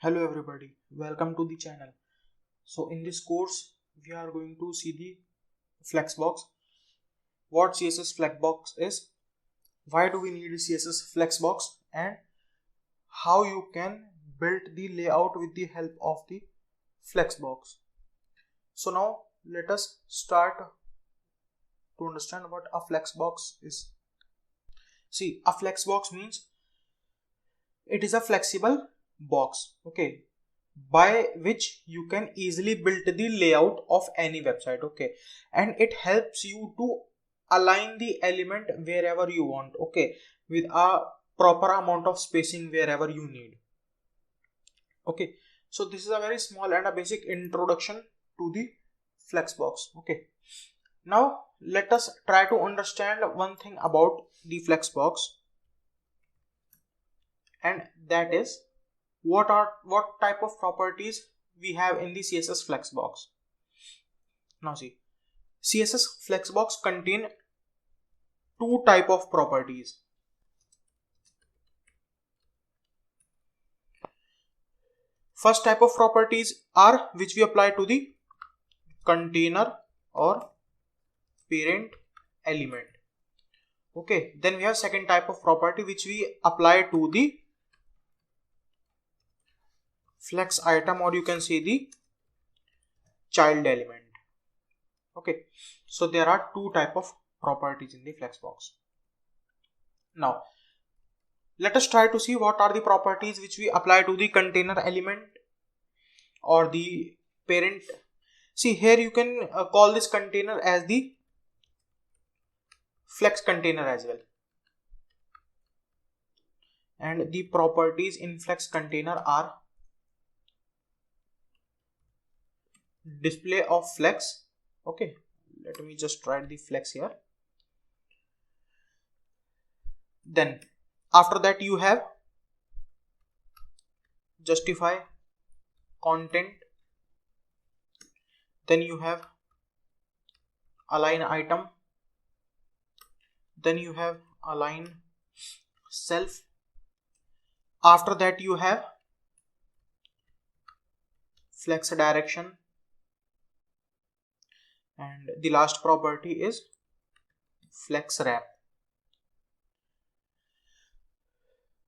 Hello everybody, welcome to the channel. So in this course we are going to see the Flexbox, what CSS Flexbox is, why do we need CSS Flexbox, and how you can build the layout with the help of the Flexbox. So now let us start to understand what a Flexbox is. See, a Flexbox means it is a flexible box, okay, by which you can easily build the layout of any website, okay, and it helps you to align the element wherever you want, okay, with a proper amount of spacing wherever you need. Okay, so this is a very small and a basic introduction to the Flexbox. Okay, now let us try to understand one thing about the Flexbox, and that is what type of properties we have in the CSS Flexbox. Now see, CSS Flexbox contain two type of properties. First type of properties are which we apply to the container or parent element. Okay, then we have second type of property which we apply to the flex item, or you can say the child element. Okay, so there are two type of properties in the Flexbox. Now let us try to see what are the properties which we apply to the container element or the parent. See, here you can call this container as the flex container as well, and the properties in flex container are display of flex. Okay, let me just write the flex here. Then after that you have justify content, then you have align item, then you have align self, after that you have flex direction, and the last property is flex wrap.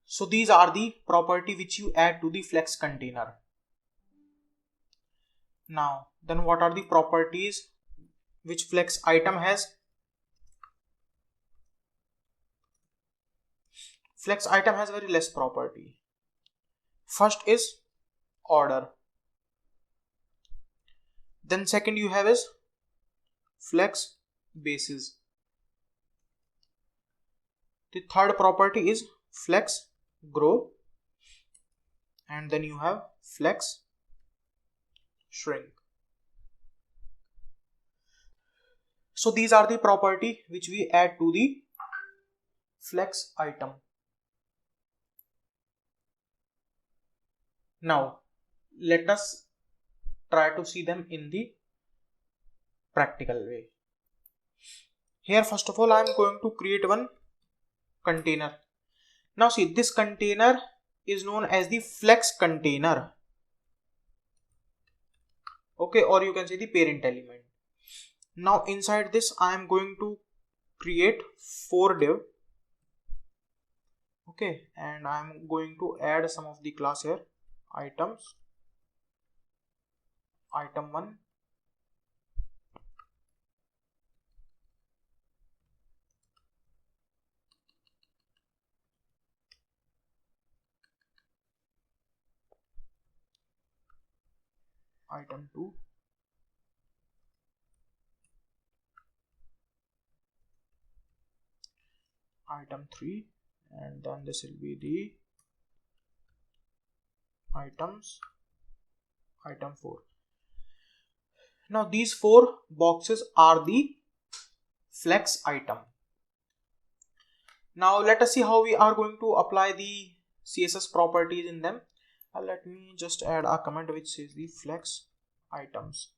So these are the property which you add to the flex container. Now then, what are the properties which flex item has? Flex item has very less property. First is order, then second you have is flex basis, the third property is flex grow, and then you have flex shrink. So these are the property which we add to the flex item. Now let us try to see them in the practical way. Here first of all I am going to create one container. Now see, this container is known as the flex container, okay, or you can say the parent element. Now inside this I am going to create 4 div, okay, and I am going to add some of the class here. Items, item 1, item 2, item 3, and then this will be the items, item 4. Now these 4 boxes are the flex item. Now let us see how we are going to apply the CSS properties in them. Let me just add a comment which says the flex items.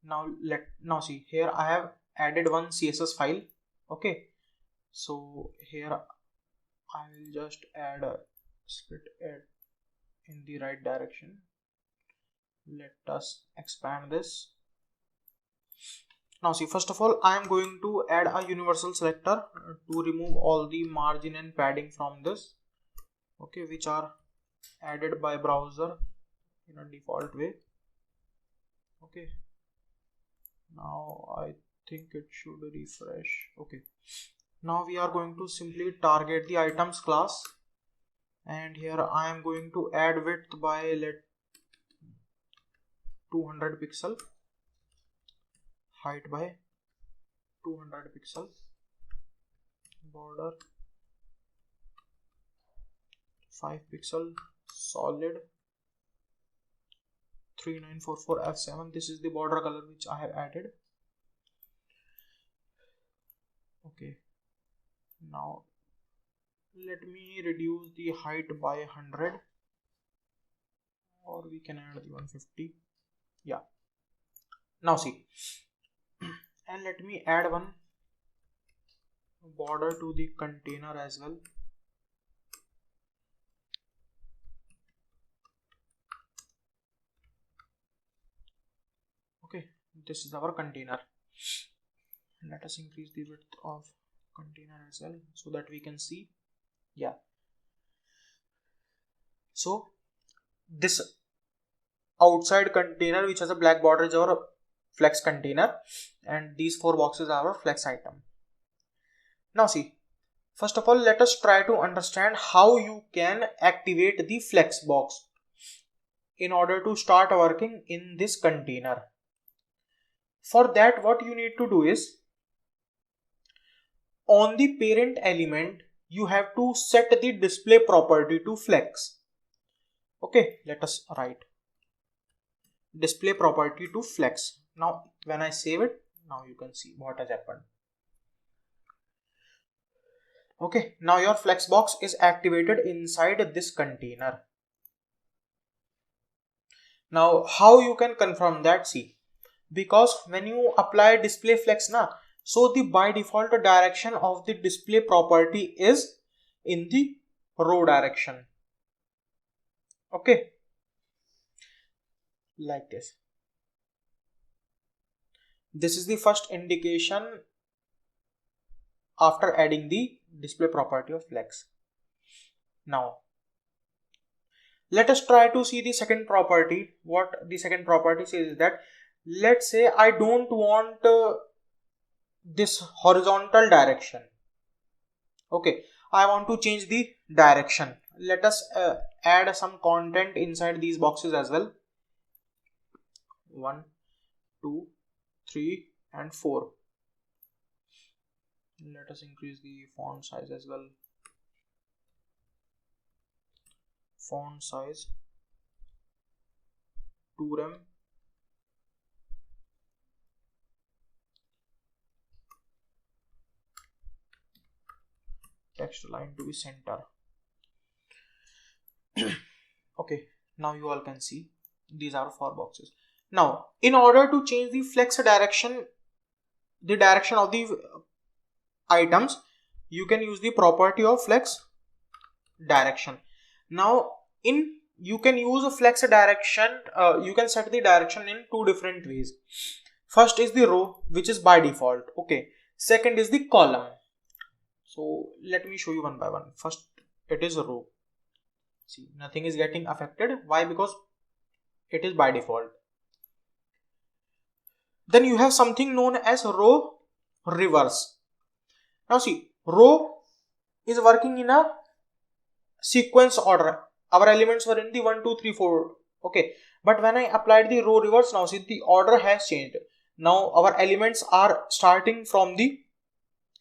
Now see, here I have added one CSS file, okay, so here I will just add a split it in the right direction. Let us expand this. Now see, first of all, I am going to add a universal selector to remove all the margin and padding from this, okay, which are added by browser in a default way. Okay, now I think it should refresh. Okay, now we are going to simply target the items class, and here I am going to add width by 200 pixel, height by 200 pixel, border 5 pixel, solid 3944 F7. This is the border color which I have added. Okay, now let me reduce the height by 100, or we can add the 150. Yeah, now see, and let me add one border to the container as well. Okay, this is our container. Let us increase the width of container as well so that we can see. Yeah, so this outside container which has a black border is our flex container, and these 4 boxes are our flex item. Now see, first of all, let us try to understand how you can activate the flex box in order to start working in this container. For that, what you need to do is, on the parent element, you have to set the display property to flex. Okay, let us write display property to flex. Now when I save it, now you can see what has happened. Okay, now your flex box is activated inside this container. Now how you can confirm that? See, because when you apply display flex so the by default direction of the display property is in the row direction. Okay, like this. This is the first indication after adding the display property of flex. Now let us try to see the second property. What the second property says is that, let's say I don't want this horizontal direction. Okay, I want to change the direction. Let us add some content inside these boxes as well. 1, 2, 3 and 4. Let us increase the font size as well. Font size 2 rem. Text line to be center. Okay, now you all can see these are 4 boxes. Now in order to change the flex direction, the direction of the items, you can use the property of flex direction. Now you can use a flex direction, you can set the direction in 2 different ways. First is the row, which is by default. Okay, second is the column. So let me show you one by one. First it is a row. See, nothing is getting affected. Why? Because it is by default. Then you have something known as row reverse. Now see, row is working in a sequence order. Our elements were in the 1, 2, 3, 4. Okay, but when I applied the row reverse, now see the order has changed. Now our elements are starting from the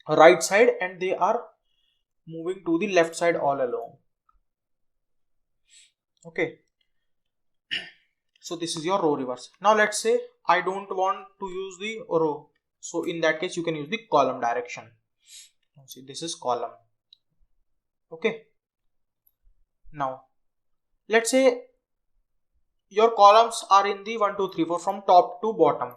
right side and they are moving to the left side all along. Okay, so this is your row reverse. Now let's say I don't want to use the row, so in that case you can use the column direction. Now see, this is column. Okay, now let's say your columns are in the 1, 2, 3, 4 from top to bottom,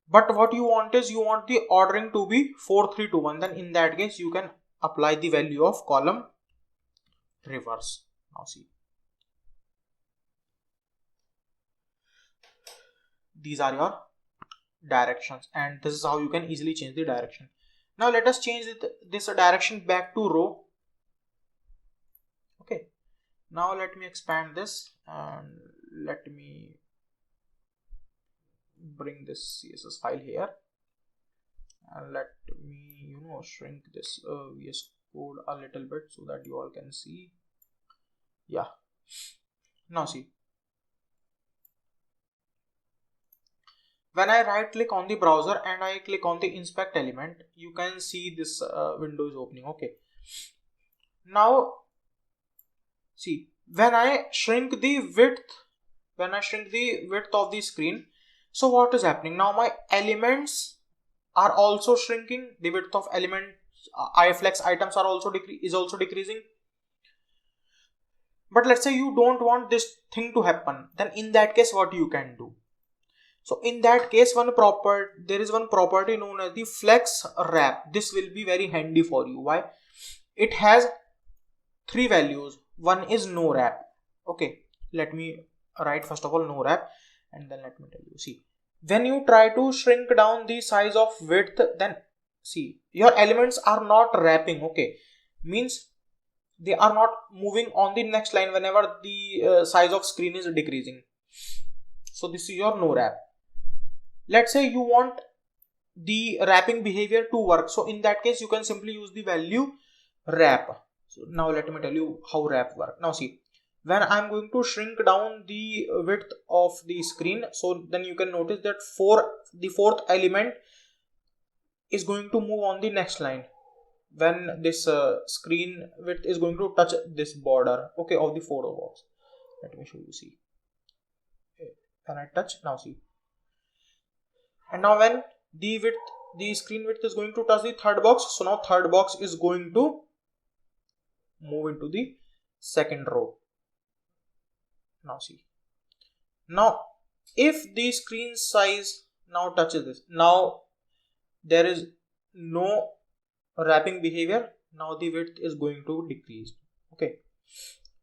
but what you want is you want the ordering to be 4, 3, 2, 1. Then in that case you can apply the value of column reverse. Now see, these are your directions, and this is how you can easily change the direction. Now let us change this direction back to row. Okay, now let me expand this and let me bring this CSS file here, and let me shrink this VS Code a little bit so that you all can see. Yeah, now see, when I right click on the browser and I click on the inspect element, you can see this window is opening. Okay, now see, when I shrink the width of the screen, so what is happening now? My elements are also shrinking. The width of elements, iflex items are also decreasing. But let's say you don't want this thing to happen, then in that case what you can do? So in that case, there is one property known as the flex wrap. This will be very handy for you. Why? It has 3 values. One is no wrap. Okay, let me write first of all no wrap, and then let me tell you. See, when you try to shrink down the size of width, then see, your elements are not wrapping. Okay, means they are not moving on the next line whenever the size of screen is decreasing. So this is your no wrap. Let's say you want the wrapping behavior to work. So in that case, you can simply use the value wrap. So now let me tell you how wrap work. Now see, when I'm going to shrink down the width of the screen, so then you can notice that the fourth element is going to move on the next line when this screen width is going to touch this border, okay, of the photo box. Let me show you. See, when I touch, now see, and now when the screen width is going to touch the third box, so now third box is going to move into the second row. Now see, now if the screen size now touches this, now there is no wrapping behavior. Now the width is going to decrease. Okay,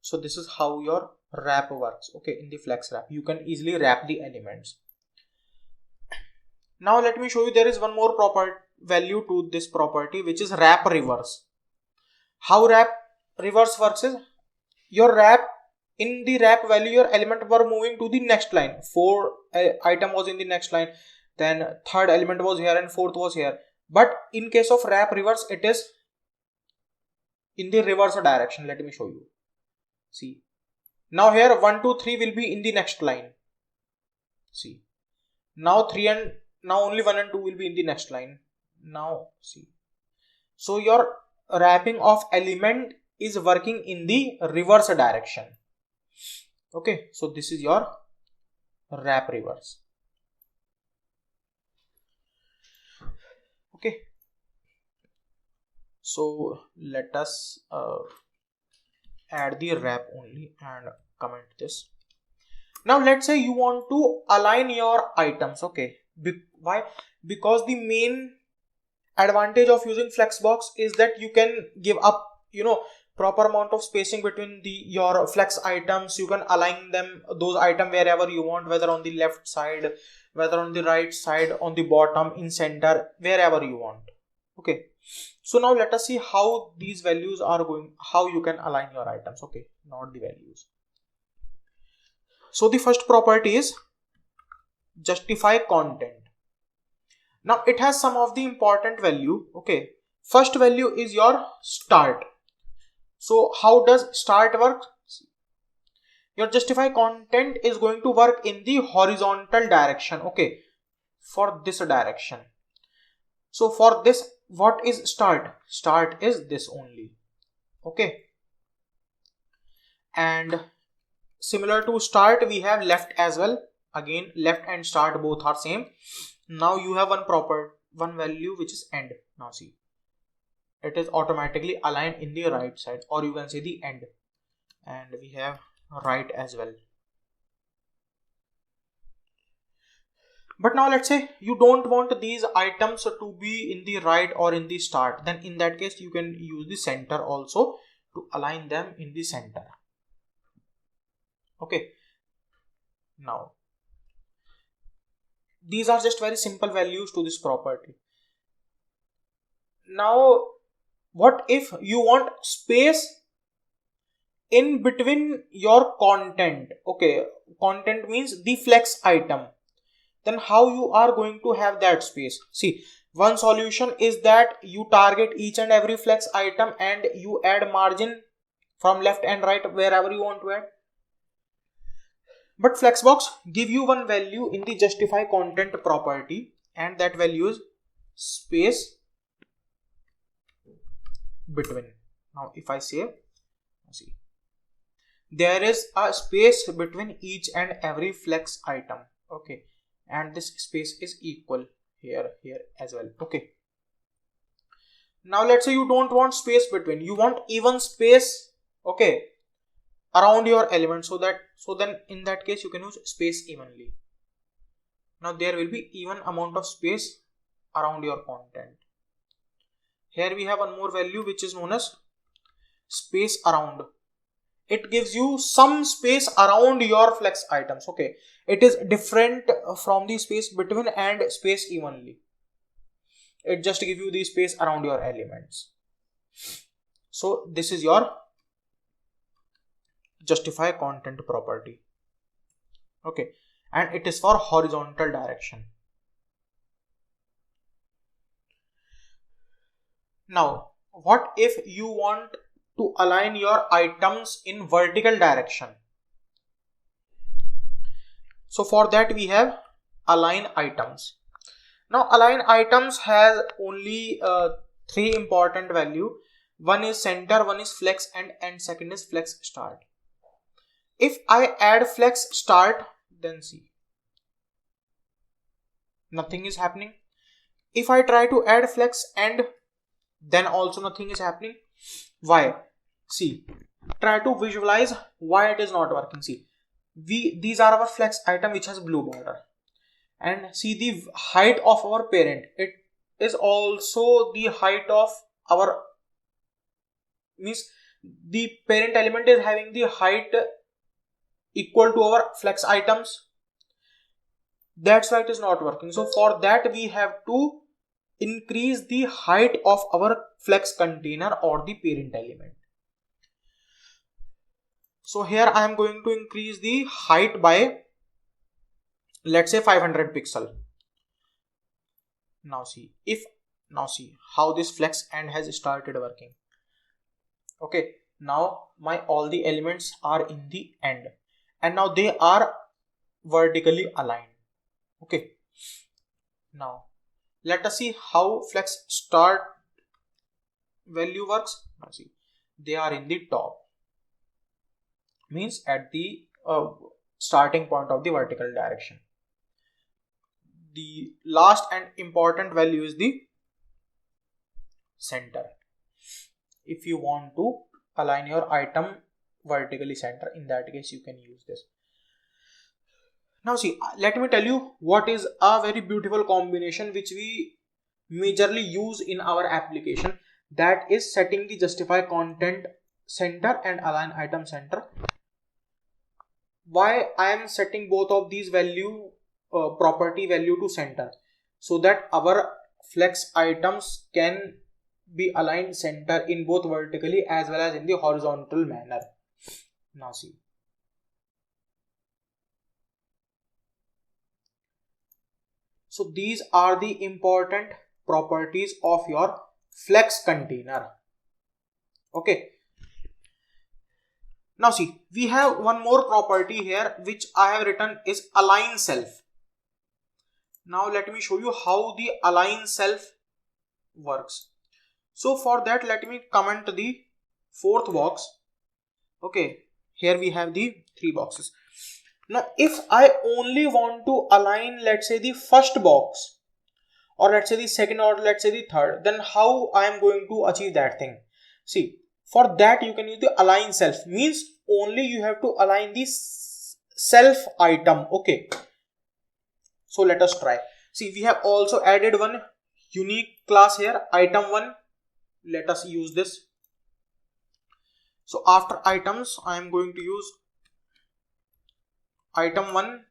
so this is how your wrap works. Okay, in the flex wrap you can easily wrap the elements. Now let me show you, there is one more value to this property, which is wrap reverse. How wrap reverse works is, in the wrap value, your element were moving to the next line. 4 item was in the next line, then third element was here and fourth was here. But in case of wrap reverse, it is in the reverse direction. Let me show you. See, now here 1, 2, 3 will be in the next line. See, now only 1 and 2 will be in the next line. Now see, so your wrapping of element is working in the reverse direction. Okay, so this is your wrap reverse. Okay, so let us add the wrap only and comment this. Now let's say you want to align your items. Okay, why? Because the main advantage of using Flexbox is that you can give up proper amount of spacing between your flex items. You can align those items wherever you want, whether on the left side, whether on the right side, on the bottom, in center, wherever you want. Okay, so now let us see how these values are how you can align your items. Okay, not the values. So the first property is justify content. Now it has some of the important value. Okay, first value is your start. So how does start work? Your justify content is going to work in the horizontal direction. Okay, for this direction. So for this, what is start? Start is this only. Okay, and similar to start, we have left as well. Again, left and start both are same. Now you have one value which is end. Now see, it is automatically aligned in the right side, or you can say the end, and we have right as well. But now let's say you don't want these items to be in the right or in the start, then in that case you can use the center also to align them in the center. Okay, now these are just very simple values to this property. Now what if you want space in between your content? Okay, content means the flex item. Then how you are going to have that space? See, one solution is that you target each and every flex item and you add margin from left and right wherever you want to add. But Flexbox give you one value in the justify content property, and that value is space between. Now if I say, see, there is a space between each and every flex item. Okay, and this space is equal here as well. Okay, now let's say you don't want space between, you want even space, okay, around your element, so then in that case you can use space evenly. Now there will be even amount of space around your content. Here we have one more value which is known as space around. It gives you some space around your flex items. Okay, it is different from the space between and space evenly. It just gives you the space around your elements. So this is your justify content property. Okay, and it is for horizontal direction. Now what if you want to align your items in vertical direction? So for that we have align items. Now align items has only three important value. One is center, one is flex and second is flex start. If I add flex start, then see, nothing is happening. If I try to add flex end, then also nothing is happening. Why? See, try to visualize why it is not working. See, these are our flex item which has blue border, and see the height of our parent, it is also the height of our, means the parent element is having the height equal to our flex items. That's why it is not working. So for that we have to increase the height of our flex container or the parent element. So here I am going to increase the height by, let's say, 500 pixel. Now see how this flex end has started working. Okay, now my all the elements are in the end and now they are vertically aligned. Okay, now let us see how flex start value works. Now see, they are in the top, means at the starting point of the vertical direction. The last and important value is the center. If you want to align your item vertically center, in that case you can use this. Now see, let me tell you what is a very beautiful combination which we majorly use in our application, that is setting the justify content center and align item center. Why I am setting both of these value property value to center? So that our flex items can be aligned center in both vertically as well as in the horizontal manner. Now see, so these are the important properties of your flex container. Okay, now see, we have one more property here which I have written is align self. Now let me show you how the align self works. So for that, let me comment the fourth box. Okay, here we have the three boxes. Now if I only want to align, let's say, the first box, or let's say the second, or let's say the third, then how I am going to achieve that thing? See, for that you can use the align self, means only you have to align the self item. Okay, So let us try. See, we have also added one unique class here, item1. Let us use this. So after items, I am going to use item1.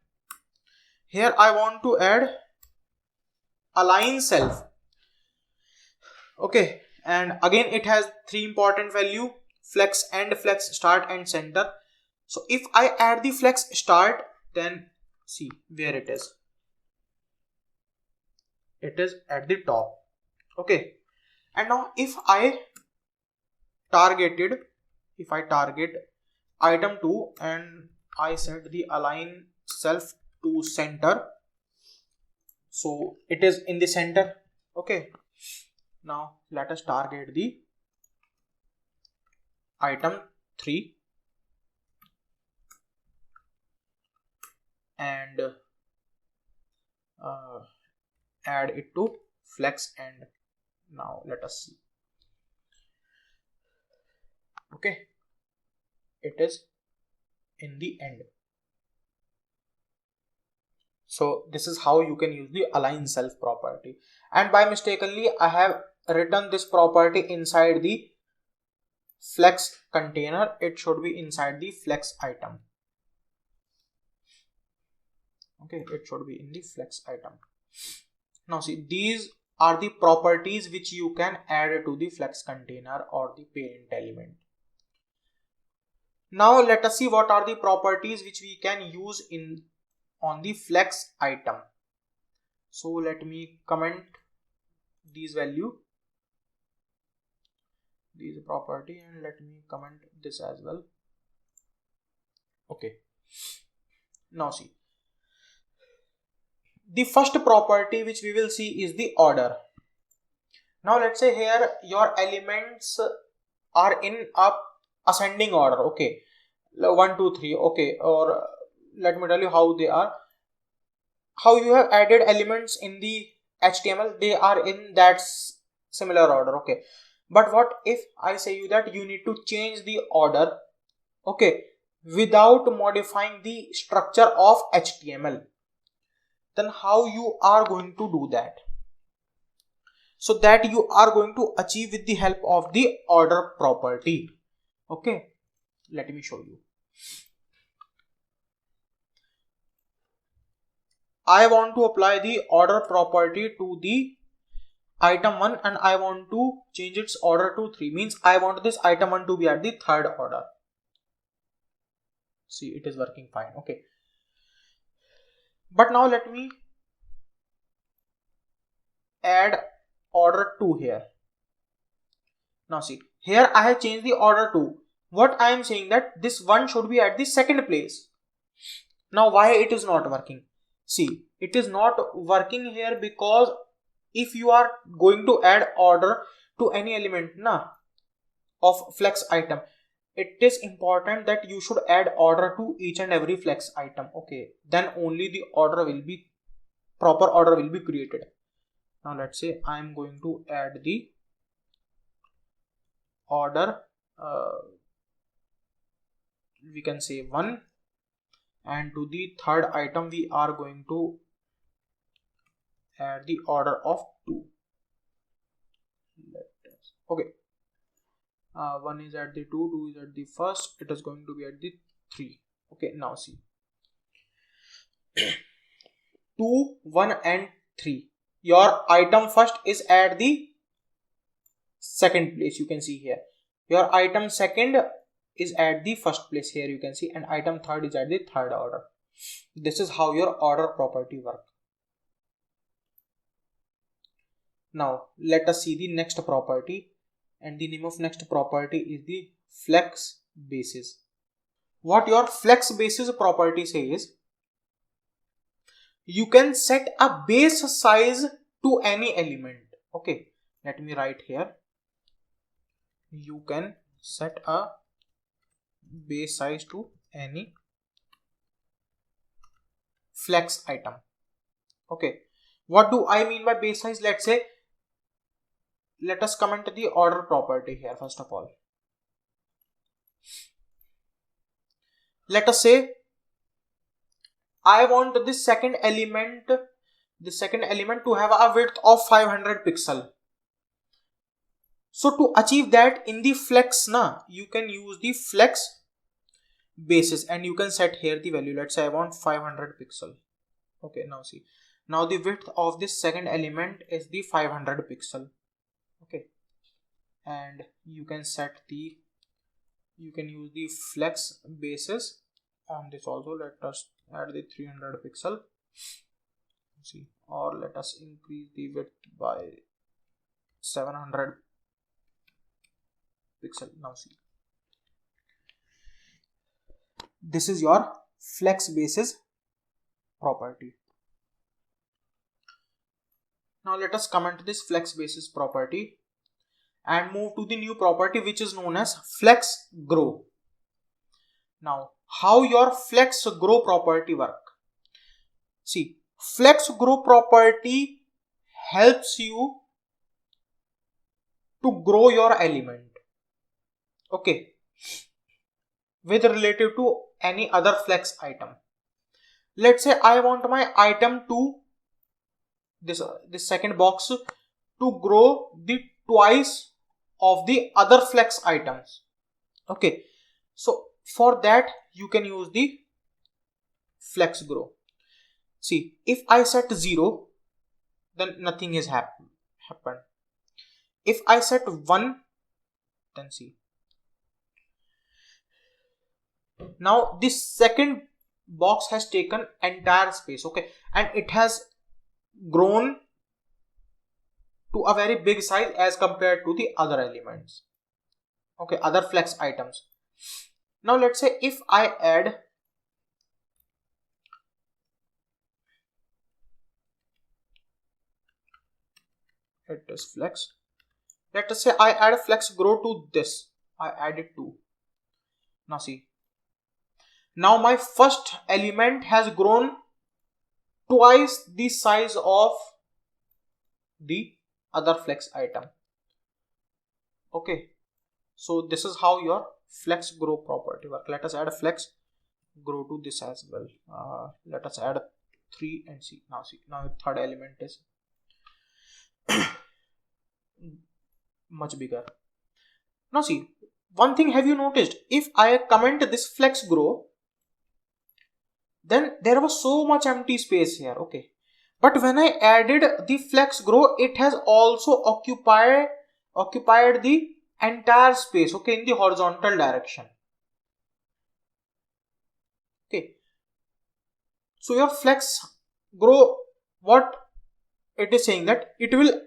Here I want to add align self. Okay, and again it has three important value: flex end, flex start, and center. So if I add the flex start, then see where it is. It is at the top. Okay, and now if I target item 2 and I set the align self to center, so it is in the center. Okay, now let us target the item 3 and add it to flex end. Now let us see. Okay, it is in the end. So this is how you can use the align self property, and by mistakenly I have written this property inside the flex container. It should be inside the flex item. Okay, it should be in the flex item. Now see, these are the properties which you can add to the flex container or the parent element. Now let us see what are the properties which we can use on the flex item. So let me comment these value, these property, and let me comment this as well. Okay, now see, the first property which we will see is the order. Now let's say here your elements are in a ascending order. Okay, 1 2 3. Okay, or let me tell you how they are. How you have added elements in the HTML, they are in that similar order. Okay, but what if I say you that you need to change the order, okay, without modifying the structure of HTML? Then how you are going to do that? So that you are going to achieve with the help of the order property. Okay, let me show you. I want to apply the order property to the item 1 and I want to change its order to 3. Means I want this item 1 to be at the third order. See, it is working fine. Okay, but now let me add order 2 here. Now see, here I have changed the order to. What I am saying that this one should be at the second place. Now why it is not working? See, it is not working here because if you are going to add order to any element of flex item, it is important that you should add order to each and every flex item. Okay, then only the proper order will be created. Now let's say I am going to add the order, we can say 1, and to the third item we are going to add the order of 2. Okay, 1 is at the 2, 2 is at the first, it is going to be at the 3. Okay, now see, 2, 1 and 3. Your item first is at the second place, you can see here. Your item second is at the first place, here you can see, and item third is at the third order. This is how your order property works. Now let us see the next property, and the name of next property is the flex basis. What your flex basis property says, you can set a base size to any element. Okay, let me write here, you can set a base size to any flex item. Okay, what do I mean by base size? Let's say, let us comment the order property here. First of all, let us say I want this second element the second element to have a width of 500 pixel. So to achieve that in the flex you can use the flex basis and you can set here the value. Let's say I want 500 pixel. Okay, now see, now the width of this second element is the 500 pixel. Okay, and you can set the, you can use the flex basis on this also. Let us add the 300 pixel, see, or let us increase the width by 700 pixel. Now see, this is your flex basis property. Now let us comment this flex basis property and move to the new property which is known as flex grow. Now how your flex grow property work? See, flex grow property helps you to grow your element, okay, with relative to any other flex item. Let's say I want my item to this second box to grow the twice of the other flex items. Okay, so for that you can use the flex grow. See, if I set 0, then nothing is happened. If I set 1, then see, now this second box has taken entire space, okay, and it has grown to a very big size as compared to the other elements, okay, other flex items. Now let's say if I add it is flex, let us say I add flex grow to this, I added 2. Now see, now my first element has grown twice the size of the other flex item. Okay, so this is how your flex grow property work. Let us add a flex grow to this as well. Let us add 3 and see, now the third element is much bigger. Now see, one thing have you noticed, if I comment this flex grow, then there was so much empty space here, okay, but when I added the flex grow, it has also occupied the entire space, okay, in the horizontal direction. Okay, so your flex grow, what it is saying, that it will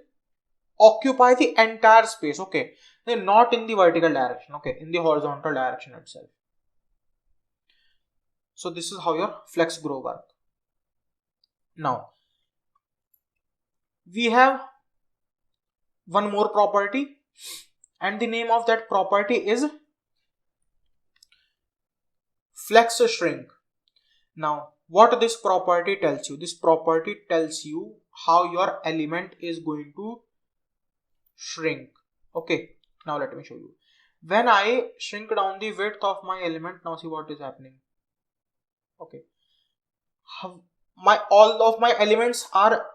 occupy the entire space, okay, then not in the vertical direction, okay, in the horizontal direction itself. So this is how your flex grow work. Now we have one more property and the name of that property is flex shrink. Now what this property tells you? This property tells you how your element is going to shrink. Okay, now let me show you. When I shrink down the width of my element, now see what is happening. Okay, all of my elements are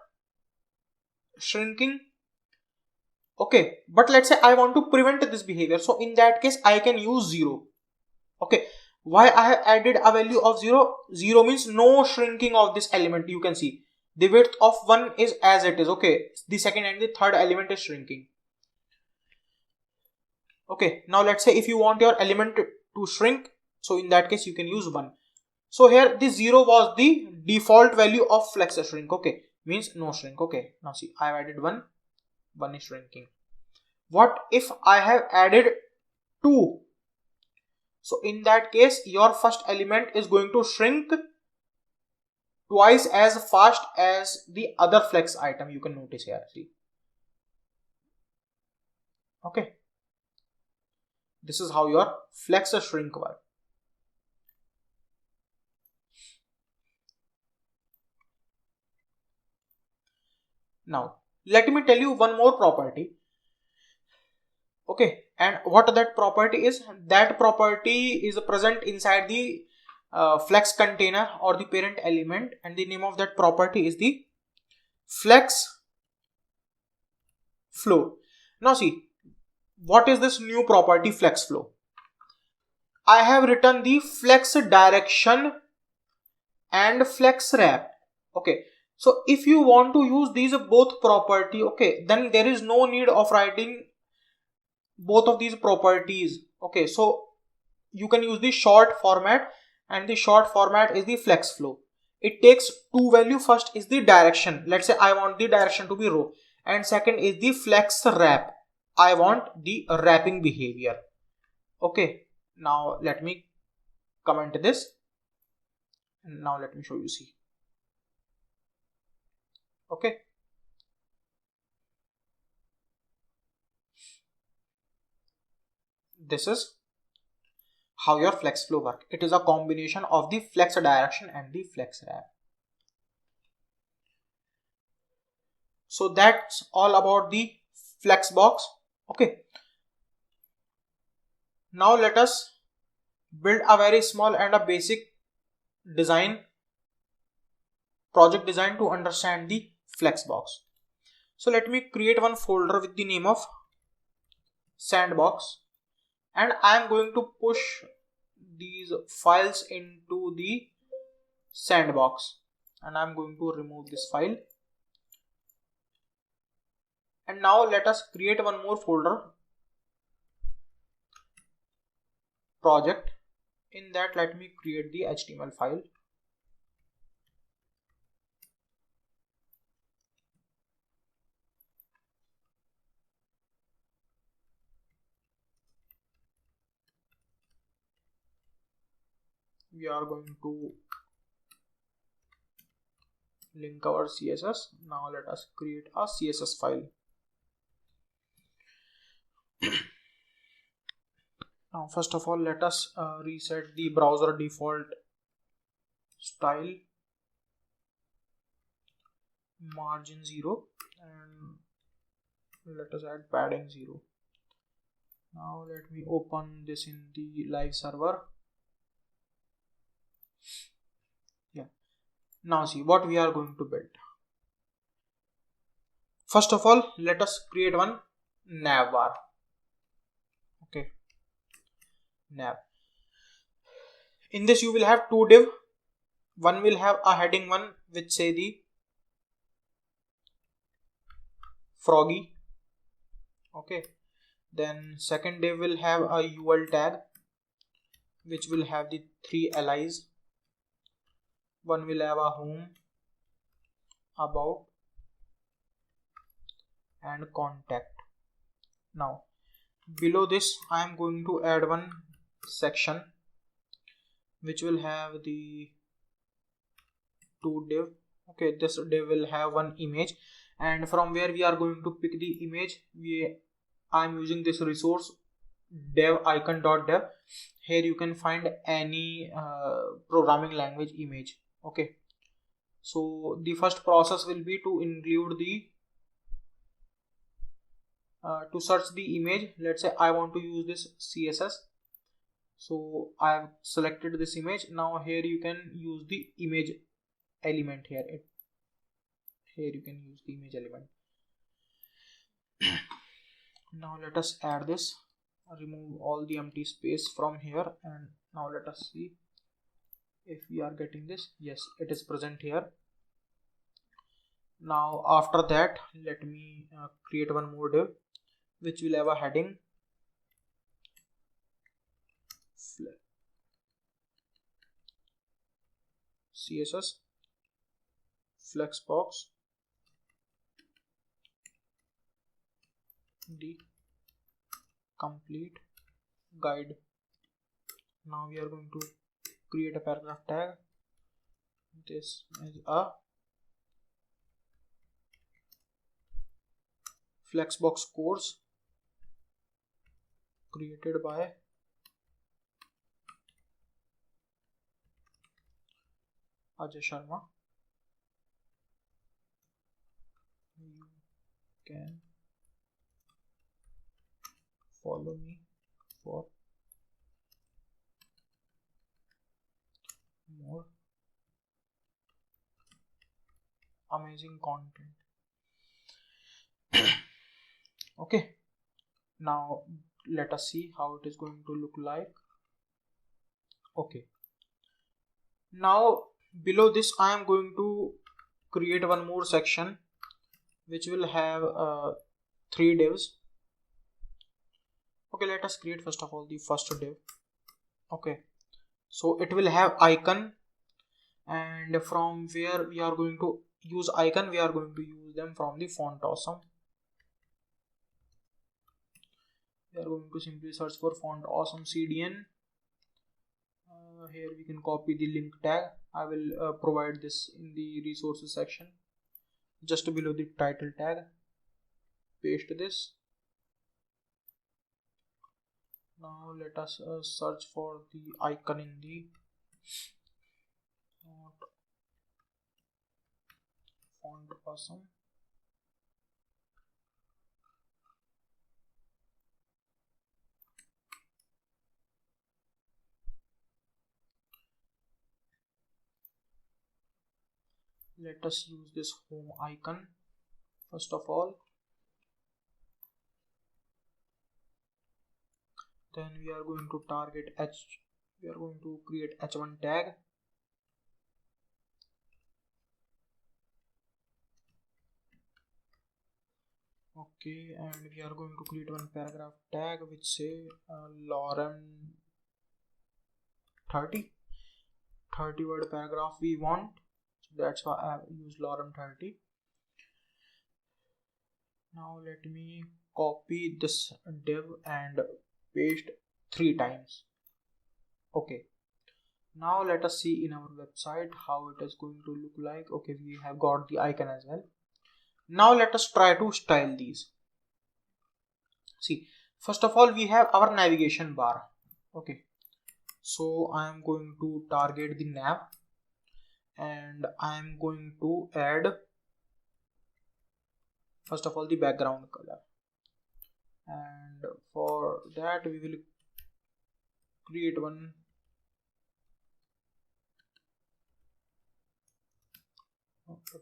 shrinking, okay, but let's say I want to prevent this behavior, so in that case I can use 0. Okay, why I have added a value of 0? 0 means no shrinking of this element. You can see the width of 1 is as it is, okay, the second and the third element is shrinking. Okay, now let's say if you want your element to shrink, so in that case you can use 1. So here the 0 was the default value of flex shrink, okay, means no shrink. Okay, now see, I have added 1 is shrinking. What if I have added 2? So in that case your first element is going to shrink twice as fast as the other flex item. You can notice here, see. Okay, this is how your flex shrink works. Now let me tell you one more property. Okay, and what that property is? That property is present inside the flex container or the parent element, and the name of that property is the flex flow. Now see, what is this new property flex flow? I have written the flex direction and flex wrap. Okay, so if you want to use these both property, okay, then there is no need of writing both of these properties. Okay, so you can use the short format, and the short format is the flex flow. It takes two value. First is the direction. Let's say I want the direction to be row, and second is the flex wrap. I want the wrapping behavior. Okay, now let me comment this. Now let me show you. See, okay, this is how your flex flow work. It is a combination of the flex direction and the flex wrap. So that's all about the Flexbox. Okay, now let us build a very small and a basic design, project design, to understand the Flexbox. So let me create one folder with the name of sandbox, and I am going to push these files into the sandbox, and I am going to remove this file. And now let us create one more folder, project. In that, let me create the HTML file. We are going to link our CSS. Now let us create a CSS file. Now first of all, let us reset the browser default style, margin 0, and let us add padding 0. Now let me open this in the live server. Yeah, now see what we are going to build. First of all, let us create one nav bar. Okay, nav. In this you will have two div. One will have a heading one which say the froggy. Okay, then second div will have a UL tag which will have the three LIs. One will have a home, about, and contact. Now below this I am going to add one section which will have the two div. Okay, this div will have one image, and from where we are going to pick the image, I am using this resource dev icon.dev. Here you can find any programming language image. Okay, so the first process will be to include the to search the image. Let's say I want to use this CSS, so I have selected this image. Now here you can use the image element. Here you can use the image element. Now let us add this, remove all the empty space from here, and now let us see if we are getting this. Yes, it is present here. Now after that, let me create one more div which will have a heading CSS Flexbox the complete guide. Now we are going to create a paragraph tag. This is a Flexbox course created by Ajay Sharma. You can follow me for more amazing content. Okay, now let us see how it is going to look like. Okay, now below this I am going to create one more section which will have 3 divs. Okay, let us create first of all the first div. Okay, so it will have icon, and from where we are going to use icon, we are going to use them from the font awesome. We are going to simply search for font awesome CDN. Here we can copy the link tag. I will provide this in the resources section just below the title tag. Paste this. Now let us search for the icon in the font awesome. Let us use this home icon first of all. Then we are going to target we are going to create h1 tag. Okay, and we are going to create one paragraph tag which say lorem 30 word paragraph we want, so that's why I use lorem 30. Now let me copy this div and paste 3 times. Okay, now let us see in our website how it is going to look like. Okay, we have got the icon as well. Now let us try to style these. See, first of all we have our navigation bar. Okay, so I am going to target the nav and I am going to add first of all the background color, and for that we will create one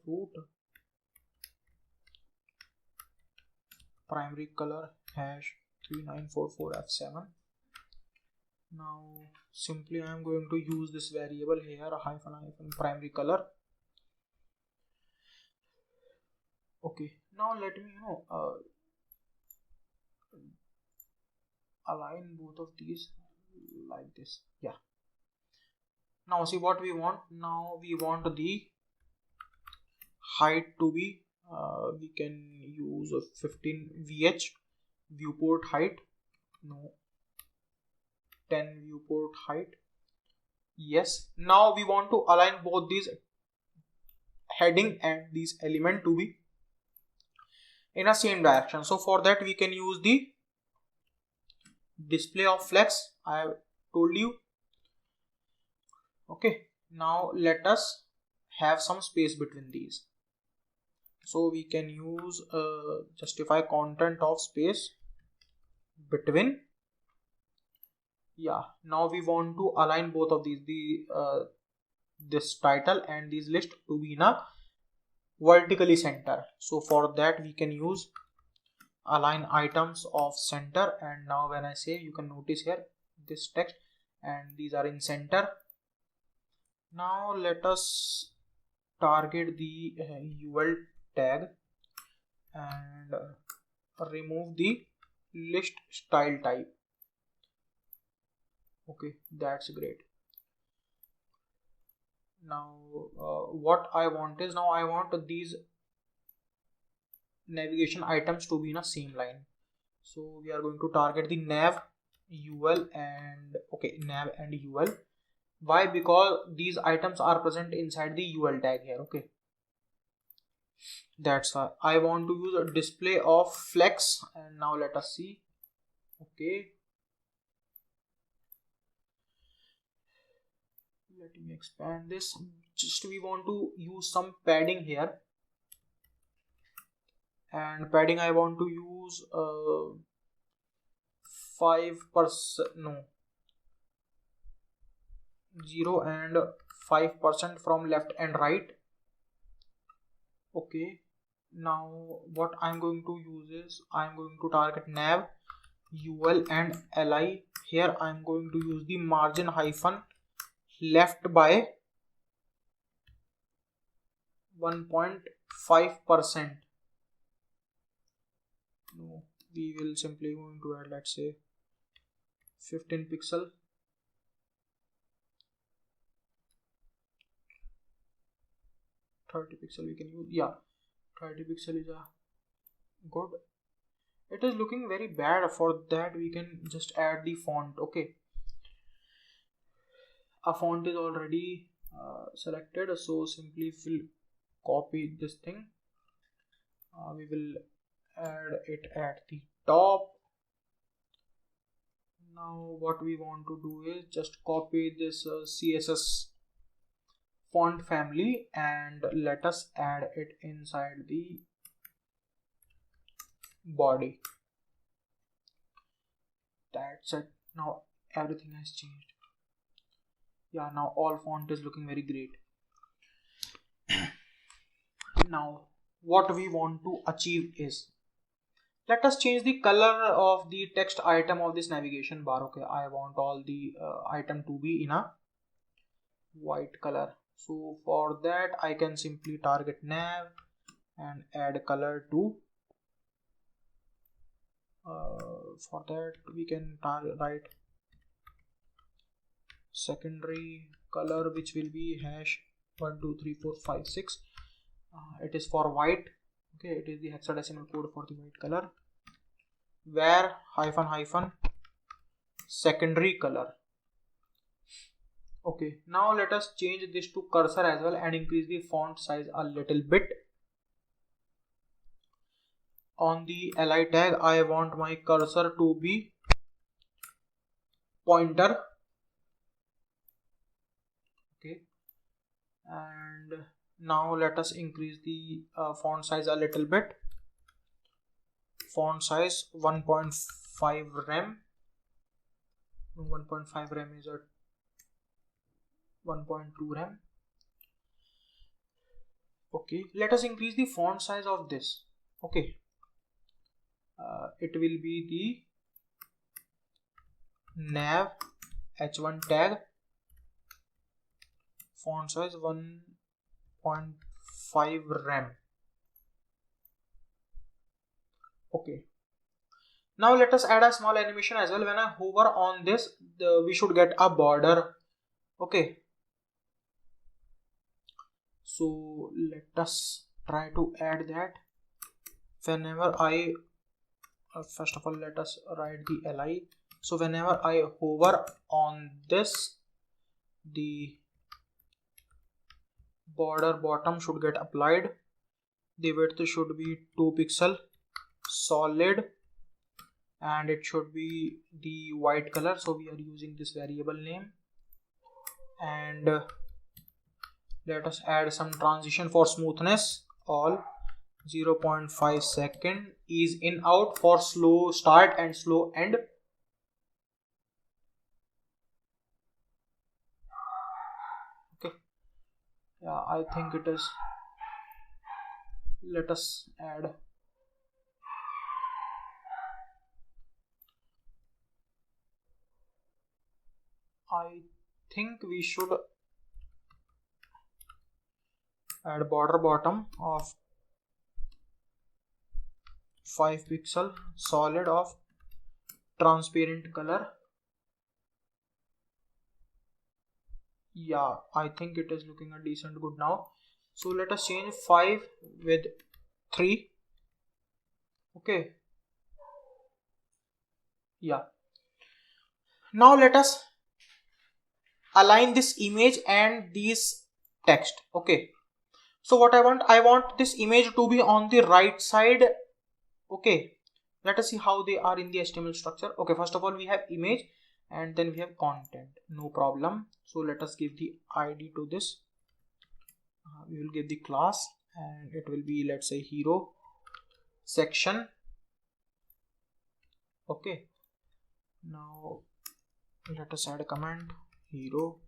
root primary color #3944F7. Now simply I am going to use this variable here hyphen primary color. Okay, now let me align both of these like this. Yeah, now see what we want. Now we want the height to be we can use a 15 VH viewport height, no 10 viewport height. Yes, now we want to align both these heading and these element to be in a same direction. So for that we can use the display of flex I have told you. Okay, now let us have some space between these. So we can use justify content of space between. Yeah, now we want to align both of these, this title and these list to be in a vertically center. So for that we can use align items of center, and now when I say, you can notice here this text and these are in center. Now let us target the UL tag and remove the list style type. Okay, that's great. Now what I want is, now I want these navigation items to be in a same line. So we are going to target the nav UL and nav and UL. Why? Because these items are present inside the UL tag here. Okay, that's why I want to use a display of flex. And now let us see. Okay, let me expand this. Just we want to use some padding here, and padding I want to use 5%, no, 0 and 5% from left and right. Okay, Now what I'm going to use is I'm going to target nav, ul and li. Here I'm going to use the margin hyphen left by 1.5%. No, we will simply going to add, let's say, 15 pixel. $30 we can use. Yeah, $30 is a good. It is looking very bad. For that we can just add the font. Okay, a font is already selected, so simply we'll copy this thing. We will add it at the top. Now what we want to do is just copy this CSS font family and let us add it inside the body. That's it. Now everything has changed. Yeah, now all font is looking very great. Now what we want to achieve is, let us change the color of the text item of this navigation bar. Okay, I want all the item to be in a white color. So for that I can simply target nav and add color to for that we can write secondary color, which will be hash 12345 6. It is for white. Okay, it is the hexadecimal code for the white color. Where hyphen secondary color. Okay, now let us change this to cursor as well and increase the font size a little bit. On the li tag I want my cursor to be pointer. Okay, and now let us increase the font size a little bit. Font size 1.5 rem. 1.5 rem is at 1.2 rem. Okay, let us increase the font size of this. Okay, it will be the nav h1 tag, font size 1.5 rem. Okay, now let us add a small animation as well. When I hover on this, we should get a border. Okay, so let us try to add that. Whenever I first of all let us write the li. So whenever I hover on this, the border bottom should get applied. The width should be 2 pixel solid and it should be the white color, so we are using this variable name. And let us add some transition for smoothness. All 0.5 second, ease in out for slow start and slow end. Okay, yeah, I think it is. Let us add I think we should add border bottom of 5 pixel solid of transparent color. Yeah, I think it is looking a decent good now. So let us change 5 with 3. Okay, yeah, now let us align this image and this text. Okay, so what I want this image to be on the right side. Okay, let us see how they are in the HTML structure. Okay, first of all we have image and then we have content, no problem. So let us give the ID to this. We will give the class and it will be, let's say, hero section. Okay, now let us add a command, hero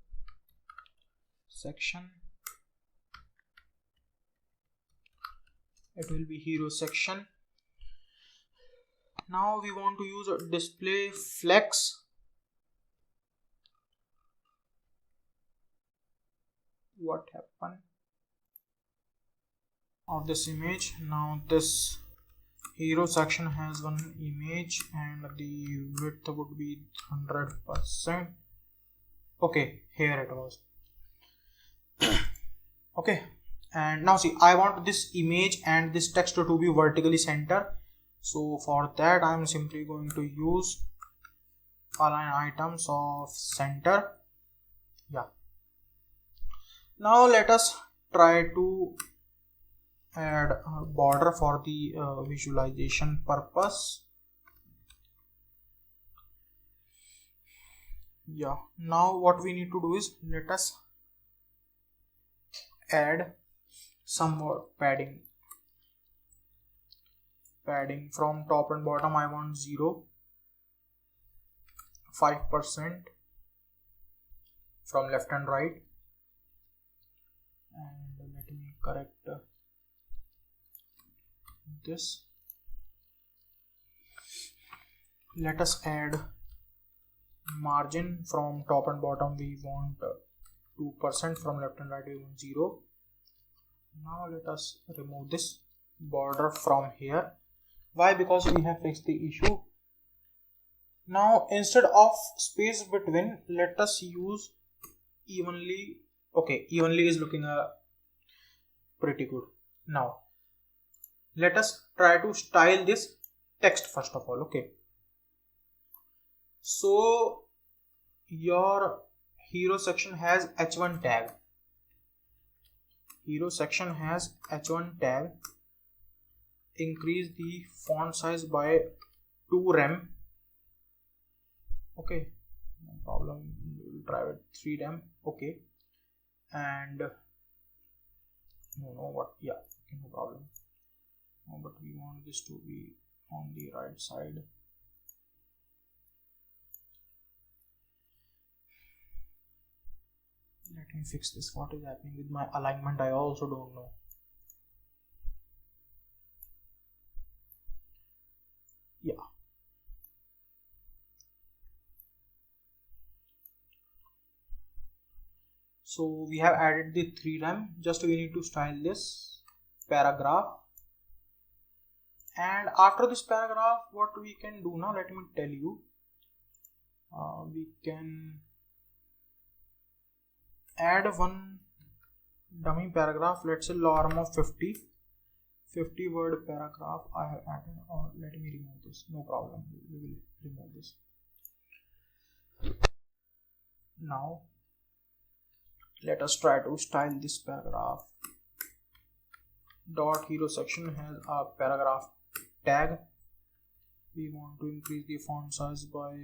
section it will be hero section. Now we want to use a display flex. What happened of this image? Now this hero section has one image and the width would be 100%. Okay, here it was. Okay, and now see, I want this image and this text to be vertically center. So for that I am simply going to use align items of center. Yeah. Now let us try to add a border for the visualization purpose. Yeah, now what we need to do is let us add some more padding from top and bottom. I want 0, 5% from left and right, and let me correct this. Let us add margin from top and bottom. We want 2%, from left and right we want 0. Now let us remove this border from here. Why? Because we have fixed the issue. Now instead of space between, let us use evenly. Okay, evenly is looking pretty good. Now let us try to style this text first of all. Okay, so your hero section has h1 tag. Hero section has h1 tag. Increase the font size by 2 rem. Okay, no problem. We'll try with 3 rem. Okay, and yeah, okay, no problem. No, but we want this to be on the right side. Let me fix this. What is happening with my alignment? I also don't know. Yeah. So we have added the 3 rem. Just we need to style this paragraph. And after this paragraph, what we can do now, let me tell you. We can add one dummy paragraph. Let's say lorem of 50 word paragraph I have added. Or let me remove this. No problem. We will remove this. Now let us try to style this paragraph. Dot hero section has a paragraph tag. We want to increase the font size by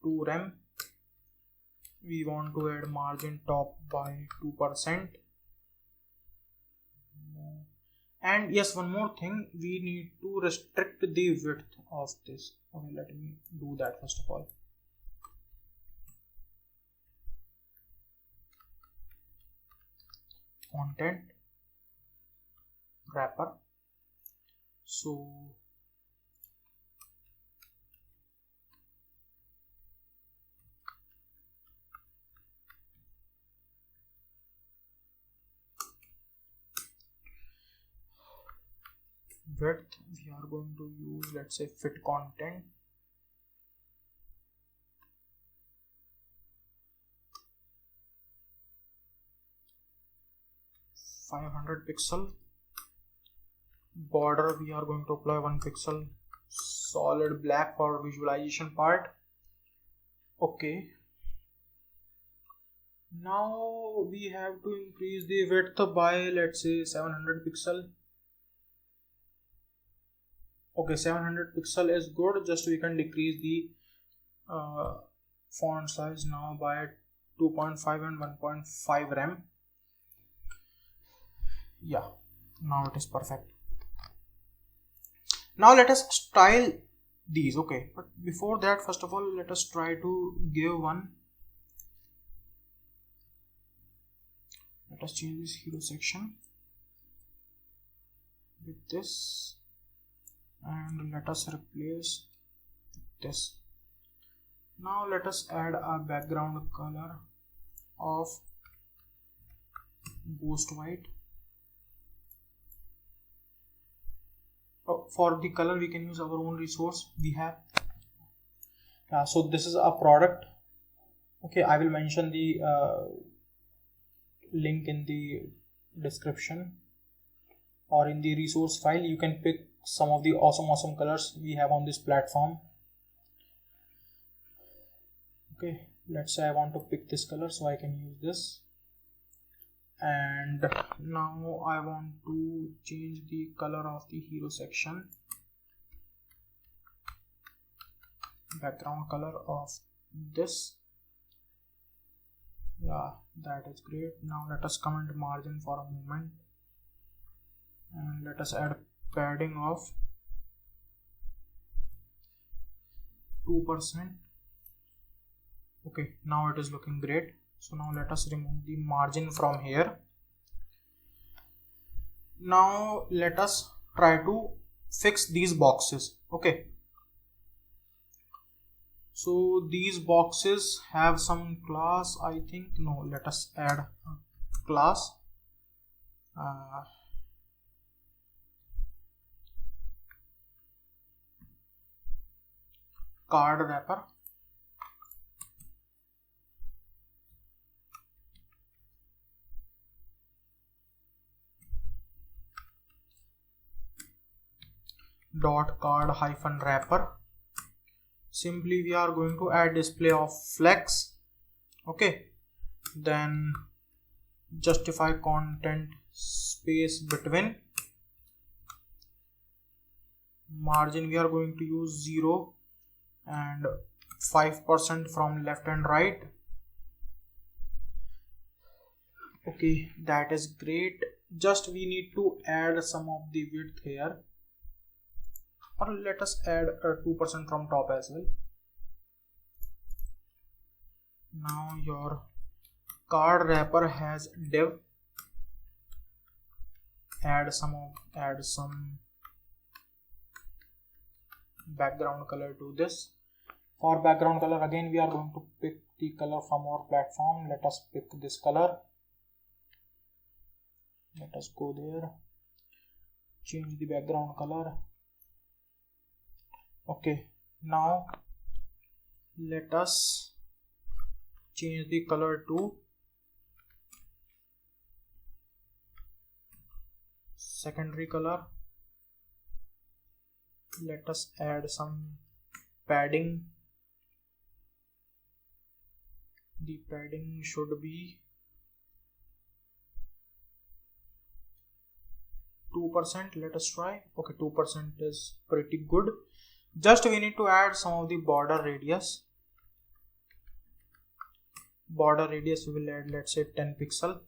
2 rem. We want to add margin top by 2%. And yes, one more thing, we need to restrict the width of this. Okay, let me do that first of all. Content wrapper. So width we are going to use, let's say, fit content. (500 pixel). Border we are going to apply 1 pixel. Solid black for visualization part. Okay, now we have to increase the width by, let's say, 700 pixel. Okay, 700 pixel is good. Just we can decrease the font size now by 2.5 and 1.5 rem. Yeah, now it is perfect. Now let us style these. Okay, but before that, first of all, let us try to give one. Let us change this hero section. with this, and let us replace this. Now let us add a background color of ghost white. For the color we can use our own resource we have. So this is a product. Okay, I will mention the link in the description or in the resource file. You can pick some of the awesome colors we have on this platform. Okay, let's say I want to pick this color, so I can use this. And now I want to change the color of the hero section, background color of this. Yeah, that is great. Now let us comment margin for a moment, and let us add padding of 2%. Okay, now it is looking great. So now let us remove the margin from here. Now let us try to fix these boxes. Okay, so these boxes have some class, I think. No, let us add a class. Card wrapper. Dot card hyphen wrapper. Simply we are going to add display of flex. Okay, then justify content space between. Margin we are going to use 0 and 5% from left and right. Okay, that is great. Just we need to add some of the width here, or let us add 2% from top as well. Now your card wrapper has div. Add some background color to this. For background color, again we are going to pick the color from our platform. Let us pick this color. Let us go there, change the background color. Okay, now let us change the color to secondary color. Let us add some padding. The padding should be 2%. Let us try. Okay, 2% is pretty good. Just we need to add some of the border radius. Border radius we will add, let's say 10 pixel.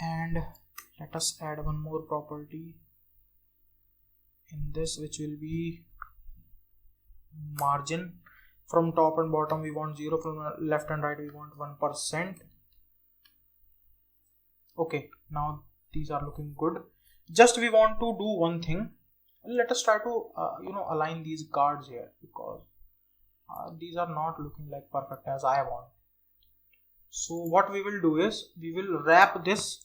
And let us add one more property in this, which will be margin. From top and bottom we want 0, from left and right we want 1%. Okay, now these are looking good. Just we want to do one thing. Let us try to align these cards here, because these are not looking like perfect as I want. So what we will do is we will wrap this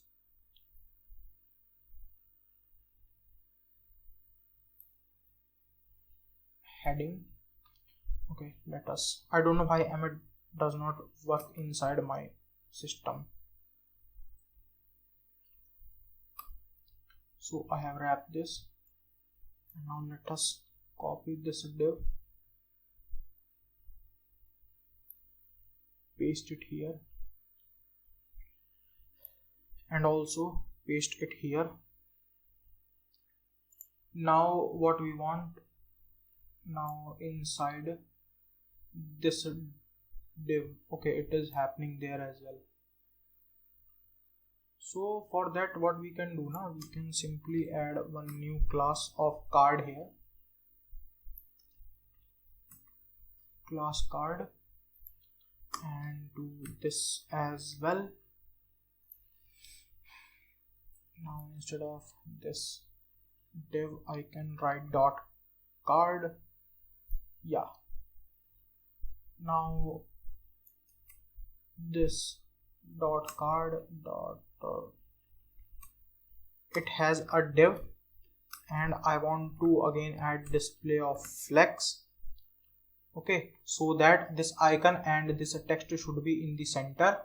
heading. Okay, let us, I don't know why Emmet does not work inside my system. So I have wrapped this. Now let us copy this div, paste it here, and also paste it here. Now what we want, now inside this div, okay, it is happening there as well. So for that, what we can do now, we can simply add one new class of card here, class card, and do this as well. Now instead of this div I can write dot card. Yeah, now this dot card dot it has a div, and I want to again add display of flex. Okay, so that this icon and this text should be in the center.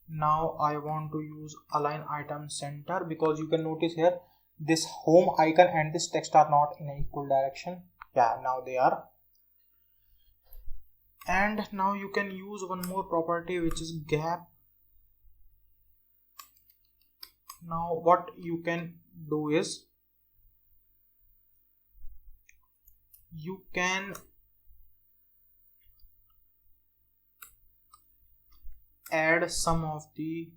Now I want to use align item center, because you can notice here this home icon and this text are not in an equal direction. Yeah, now they are. And now you can use one more property, which is gap. Now what you can do is you can add some of the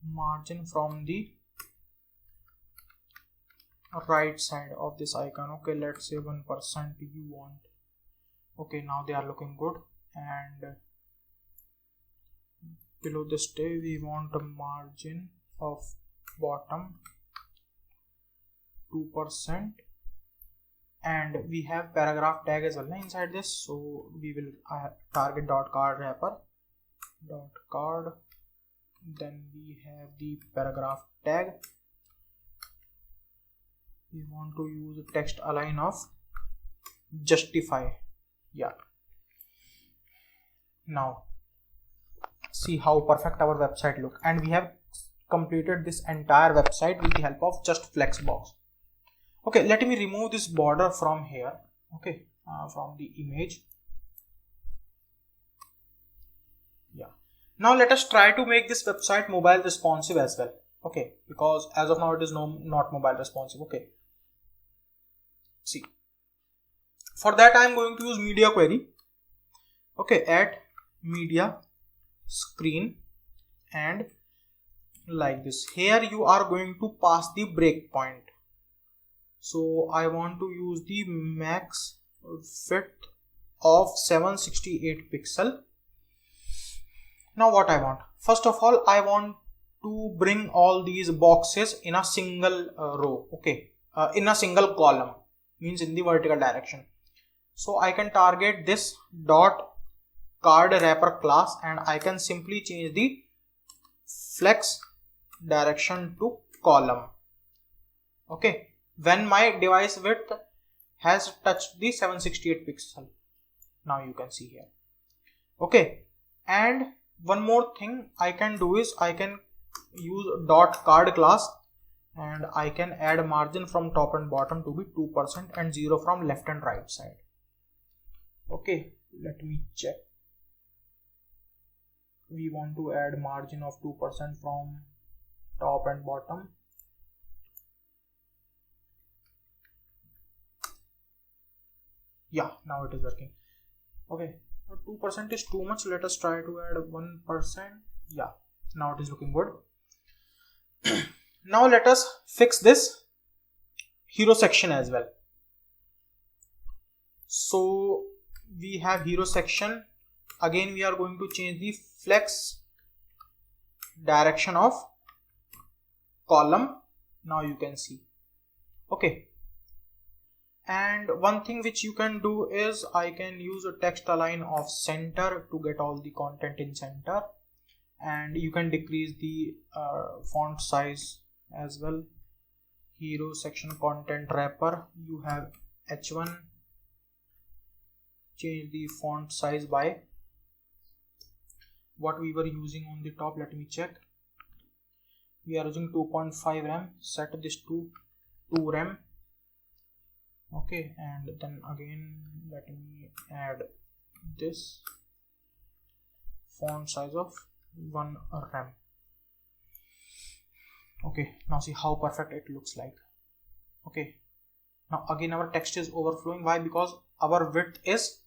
margin from the right side of this icon. Okay, let's say 1% you want. Okay, now they are looking good. And below this div we want a margin of bottom 2%, and we have paragraph tag as well inside this, so we will target dot card wrapper dot card, then we have the paragraph tag. We want to use a text align of justify. Yeah, now see how perfect our website look, and we have completed this entire website with the help of just Flexbox. Okay, let me remove this border from here. Okay, from the image. Yeah, now let us try to make this website mobile responsive as well. Okay, because as of now it is not mobile responsive. Okay, see, for that I am going to use media query. Okay, add media screen, and like this. Here you are going to pass the breakpoint. So I want to use the max width of 768 pixel. Now what I want? First of all, I want to bring all these boxes in a single row. Okay, in a single column, means in the vertical direction. So I can target this dot card wrapper class, and I can simply change the flex direction to column. Okay, when my device width has touched the 768 pixel. Now you can see here. Okay, and one more thing I can do is I can use dot card class, and I can add margin from top and bottom to be 2% and 0 from left and right side. Okay, let me check. We want to add margin of 2% from top and bottom. Yeah, now it is working. Okay, 2% is too much. Let us try to add 1%. Yeah, now it is looking good. Now let us fix this hero section as well. So we have hero section. Again we are going to change the flex direction of column. Now you can see. Okay, and one thing which you can do is I can use a text align of center to get all the content in center, and you can decrease the font size as well. Hero section content wrapper, you have H1, change the font size by what we were using on the top. Let me check. We are using 2.5 RAM. Set this to 2 RAM. Okay, and then again let me add this font size of 1 RAM. Okay, now see how perfect it looks like. Okay, now again our text is overflowing. Why? Because our width is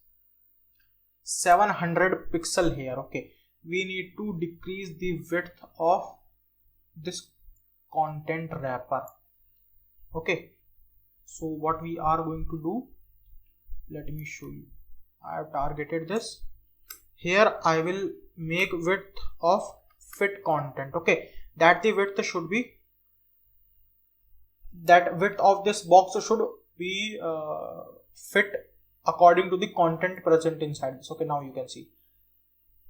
700 pixel here. Okay, we need to decrease the width of this content wrapper. Okay, so what we are going to do, let me show you. I have targeted this. Here I will make width of fit content. Okay, that the width should be, that width of this box should be fit according to the content present inside this. Okay, now you can see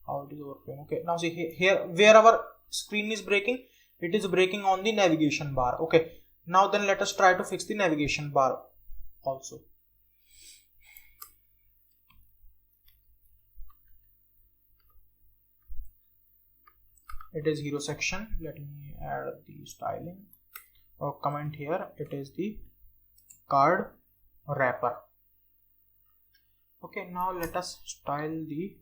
how it is overflowing. Okay, now see here where our screen is breaking, it is breaking on the navigation bar. Okay, now then let us try to fix the navigation bar also. It is hero section. Let me add the styling or comment here. It is the card wrapper. Okay, now let us style the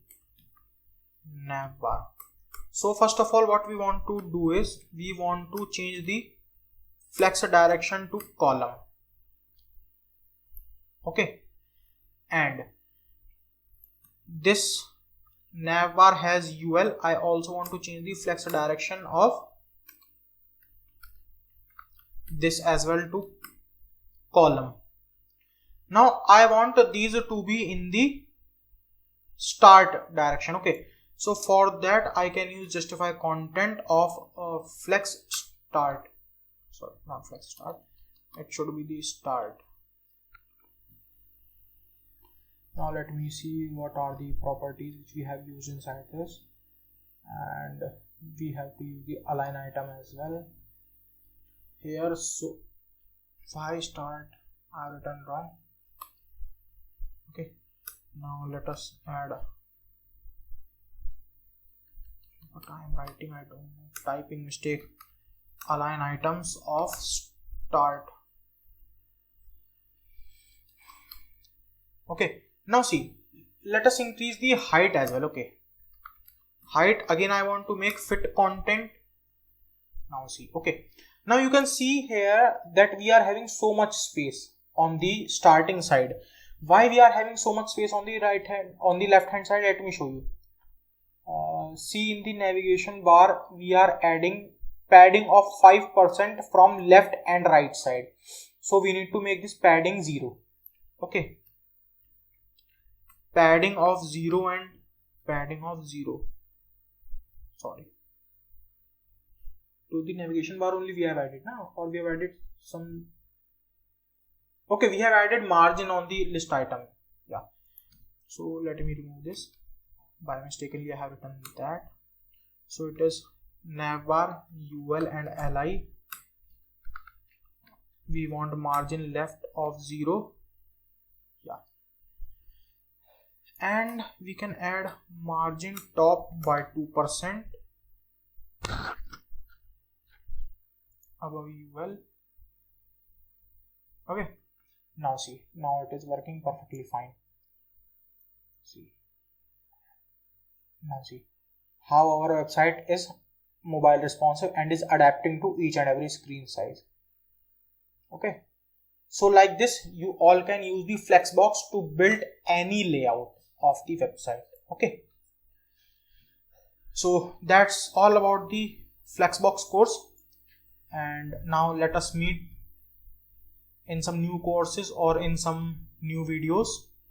nav bar. So first of all, what we want to do is we want to change the flex direction to column. Okay, and this nav bar has UL. I also want to change the flex direction of this as well to column. Now I want these to be in the start direction. Okay, so for that I can use justify content of flex start. Sorry, not flex start. It should be the start. Now let me see what are the properties which we have used inside this, and we have to use the align item as well here. So if I start, I have written wrong. Okay, now let us add what I am writing, I don't know, typing mistake. Align items of start. Okay, now see, let us increase the height as well. Okay, height again I want to make fit content. Now see, okay, now you can see here that we are having so much space on the starting side. Why we are having so much space on the right hand, on the left hand side? Let me show you. See, in the navigation bar we are adding padding of 5% from left and right side, so we need to make this padding 0. Okay, padding of 0 and padding of 0. Sorry, to the navigation bar only we have added now, or we have added some. Okay, we have added margin on the list item. Yeah, so let me remove this. By mistakenly I have written that. So it is navbar UL and LI. We want margin left of 0. Yeah, and we can add margin top by 2% above UL. Okay, now see, now it is working perfectly fine. See, now see how our website is mobile responsive and is adapting to each and every screen size. Okay, so like this you all can use the Flexbox to build any layout of the website. Okay, so that's all about the Flexbox course, and now let us meet in some new courses or in some new videos.